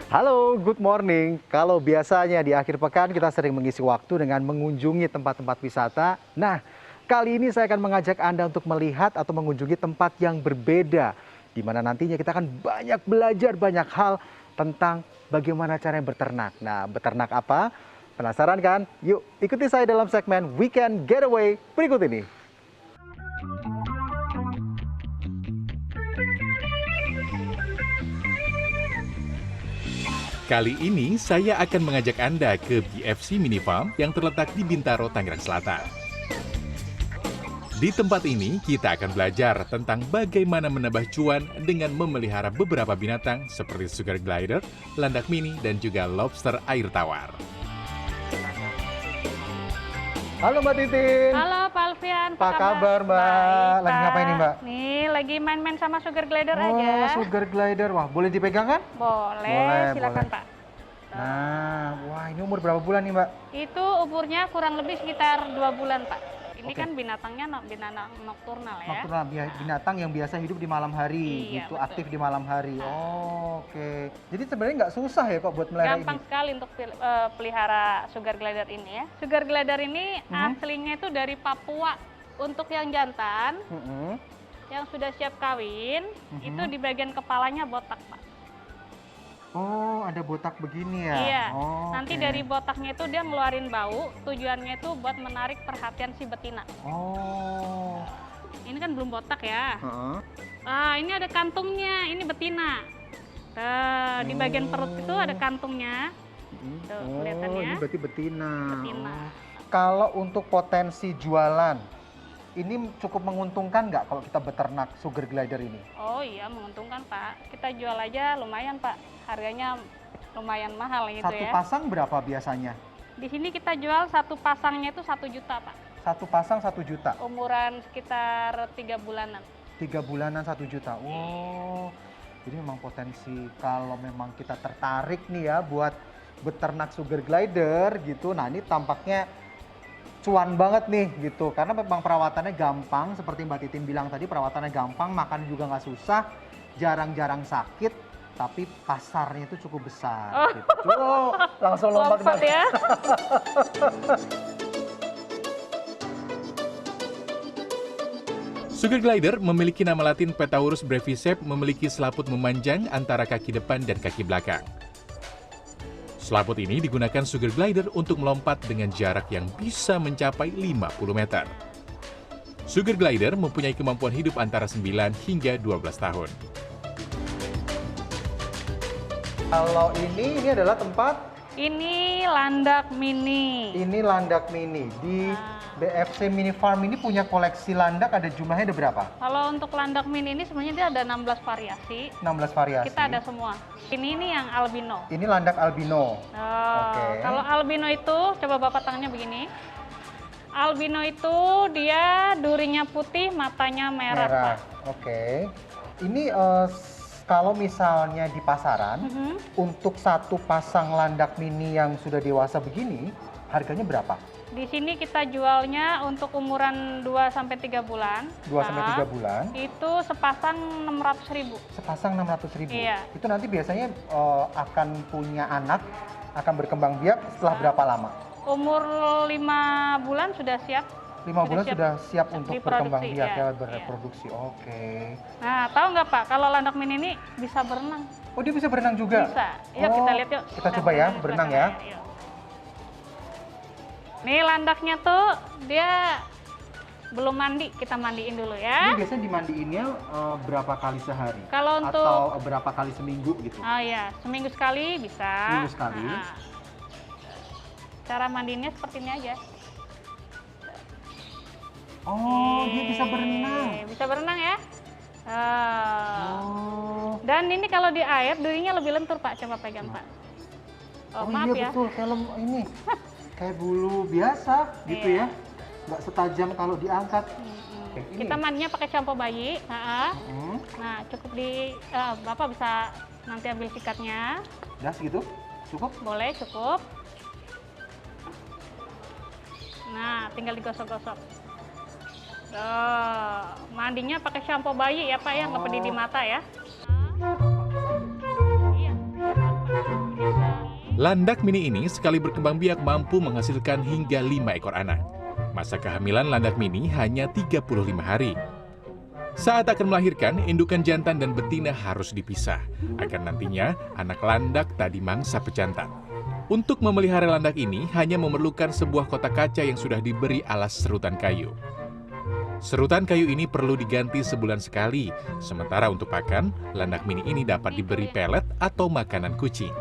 Halo, good morning. Kalau biasanya di akhir pekan kita sering mengisi waktu dengan mengunjungi tempat-tempat wisata. Nah, kali ini saya akan mengajak Anda untuk melihat atau mengunjungi tempat yang berbeda. Di mana nantinya kita akan banyak belajar banyak hal tentang bagaimana cara berternak. Nah, beternak apa? Penasaran kan? Yuk, ikuti saya dalam segmen Weekend Getaway berikut ini. Kali ini saya akan mengajak Anda ke BFC Mini Farm yang terletak di Bintaro, Tangerang Selatan. Di tempat ini, kita akan belajar tentang bagaimana menambah cuan dengan memelihara beberapa binatang seperti sugar glider, landak mini, dan juga lobster air tawar. Halo Mbak Titin. Halo Pak Alfian, Apa kabar Mbak? Baik, Lagi ngapain nih Mbak? Nih, lagi main-main sama sugar glider Oh, aja. sugar glider. Wah, boleh dipegang kan? Boleh, silakan boleh. Pak. Nah, wah ini umur berapa bulan nih Mbak? Itu umurnya kurang lebih sekitar 2 bulan Pak. Ini Oke. kan binatangnya binatang nokturnal ya. Nocturnal, binatang yang biasa hidup di malam hari, Iya, gitu, betul. aktif di malam hari. Oh, oke. Jadi sebenarnya nggak susah ya kok buat melihara Gampang ini? sekali untuk pelihara sugar glider ini ya. Sugar glider ini aslinya itu dari Papua. Untuk yang jantan, Mm-mm. yang sudah siap kawin, itu di bagian kepalanya botak Pak. Oh, ada botak begini ya? Iya, Oh, nanti oke. dari botaknya itu dia ngeluarin bau, tujuannya itu buat menarik perhatian si betina. Oh. Ini kan belum botak ya. Heeh. Ah, ini ada kantungnya, ini betina. Tuh, di bagian perut itu ada kantungnya. Tuh, Oh, kelihatannya. ini berarti betina. Betina. Oh. Kalau untuk potensi jualan, ini cukup menguntungkan nggak kalau kita beternak sugar glider ini? Oh iya, menguntungkan Pak. Kita jual aja lumayan Pak. Harganya lumayan mahal gitu Satu ya. pasang berapa biasanya? Di sini kita jual satu pasangnya itu 1 juta Pak. Satu pasang 1 juta? Umuran sekitar 3 bulanan. 3 bulanan 1 juta. Wow. Jadi memang potensi kalau memang kita tertarik nih ya buat beternak sugar glider gitu. Nah, ini tampaknya cuan banget nih gitu. Karena memang perawatannya gampang seperti Mbak Titin bilang tadi, perawatannya gampang, makan juga nggak susah, jarang-jarang sakit, tapi pasarnya itu cukup besar gitu. Coba langsung lompat Lompat ya. Sugar glider memiliki nama latin Petaurus brevisep, memiliki selaput memanjang antara kaki depan dan kaki belakang. Selaput ini digunakan sugar glider untuk melompat dengan jarak yang bisa mencapai 50 meter. Sugar glider mempunyai kemampuan hidup antara 9 hingga 12 tahun. Kalau ini adalah tempat, Ini landak mini. ini landak mini. Di BFC Mini Farm ini punya koleksi landak, ada jumlahnya ada berapa? Kalau untuk landak mini ini sebenarnya dia ada 16 variasi. 16 variasi. Kita ada semua. Ini yang albino. Ini landak albino. Oh, Oke. Kalau albino itu, coba Bapak tangannya begini. Albino itu dia durinya putih, matanya merah. Merah. Pak. Oke. Ini kalau misalnya di pasaran, untuk satu pasang landak mini yang sudah dewasa begini, harganya berapa? Di sini kita jualnya untuk umuran 2-3 bulan. 2-3 bulan. Itu sepasang 600.000. Sepasang 600.000. Iya. Itu nanti biasanya akan punya anak, akan berkembang biak setelah berapa lama? Umur 5 bulan sudah siap. 5 bulan sudah siap untuk diproduksi, berkembang biak iya, ya, bereproduksi. Oke. Nah, tahu nggak Pak, kalau landak mini ini bisa berenang. Oh, dia bisa berenang juga? Bisa. Yuk kita lihat yuk. Kita coba ya, di berenang belakang ya. Yuk. Nih landaknya tuh dia belum mandi, kita mandiin dulu Ini ya. biasanya dimandiinnya berapa kali sehari? Kalau untuk Atau berapa kali seminggu gitu? oh iya, seminggu sekali bisa. Seminggu sekali. Nah, cara mandiinnya seperti ini aja. Oh, dia bisa berenang. Bisa berenang ya. Oh, Dan ini kalau di air durinya lebih lentur Pak, coba pegang Pak. Oh, maaf iya ya. betul, film ini kayak bulu biasa gitu Iya. ya. Nggak setajam kalau diangkat. Oke, ini. Kita mandinya pakai sampo bayi. Hmm, Nah, cukup di Bapak bisa nanti ambil sikatnya. udah segitu? Cukup? Boleh, cukup. Nah, tinggal digosok-gosok. Tuh, mandinya pakai sampo bayi ya Pak ya, nggak pedih di mata ya. Iya. Landak mini ini sekali berkembang biak mampu menghasilkan hingga 5 ekor anak. Masa kehamilan landak mini hanya 35 hari. Saat akan melahirkan, indukan jantan dan betina harus dipisah, agar nantinya anak landak tak dimangsa pejantan. Untuk memelihara landak ini hanya memerlukan sebuah kotak kaca yang sudah diberi alas serutan kayu. Serutan kayu ini perlu diganti sebulan sekali, sementara untuk pakan, landak mini ini dapat diberi pelet atau makanan kucing.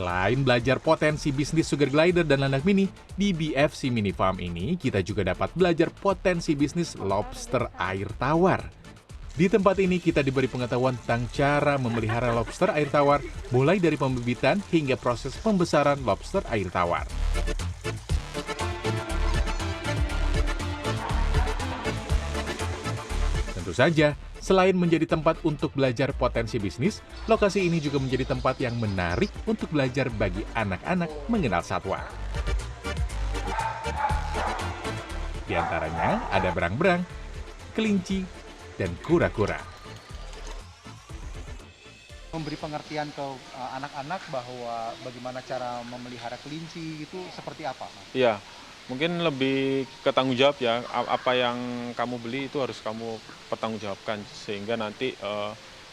Selain belajar potensi bisnis sugar glider dan landak mini, di BFC Mini Farm ini kita juga dapat belajar potensi bisnis lobster air tawar. Di tempat ini kita diberi pengetahuan tentang cara memelihara lobster air tawar, mulai dari pembibitan hingga proses pembesaran lobster air tawar. Tentu saja, selain menjadi tempat untuk belajar potensi bisnis, lokasi ini juga menjadi tempat yang menarik untuk belajar bagi anak-anak mengenal satwa. Di antaranya ada berang-berang, kelinci, dan kura-kura. Memberi pengertian ke anak-anak bahwa bagaimana cara memelihara kelinci itu seperti apa, Mas? Iya, mungkin lebih ke tanggung jawab ya. Apa yang kamu beli itu harus kamu pertanggungjawabkan, sehingga nanti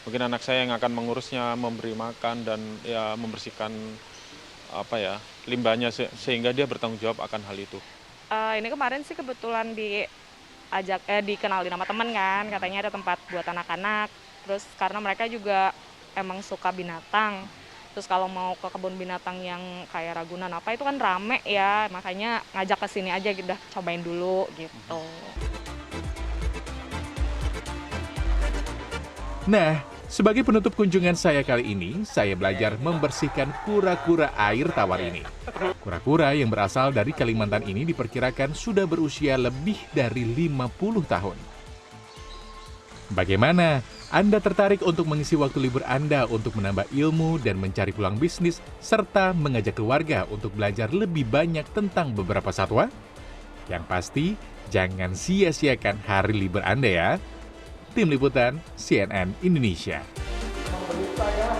mungkin anak saya yang akan mengurusnya, memberi makan dan ya membersihkan limbahnya, sehingga dia bertanggung jawab akan hal itu. Ini kemarin sih kebetulan dikenalin sama temen kan, katanya ada tempat buat anak-anak. Terus karena mereka juga emang suka binatang. Terus kalau mau ke kebun binatang yang kayak Ragunan itu kan rame ya, makanya ngajak ke sini aja, udah cobain dulu gitu. Nah, sebagai penutup kunjungan saya kali ini, saya belajar membersihkan kura-kura air tawar ini. Kura-kura yang berasal dari Kalimantan ini diperkirakan sudah berusia lebih dari 50 tahun. Bagaimana? Anda tertarik untuk mengisi waktu libur Anda untuk menambah ilmu dan mencari peluang bisnis, serta mengajak keluarga untuk belajar lebih banyak tentang beberapa satwa? Yang pasti, jangan sia-siakan hari libur Anda ya. Tim Liputan CNN Indonesia. Membeli saya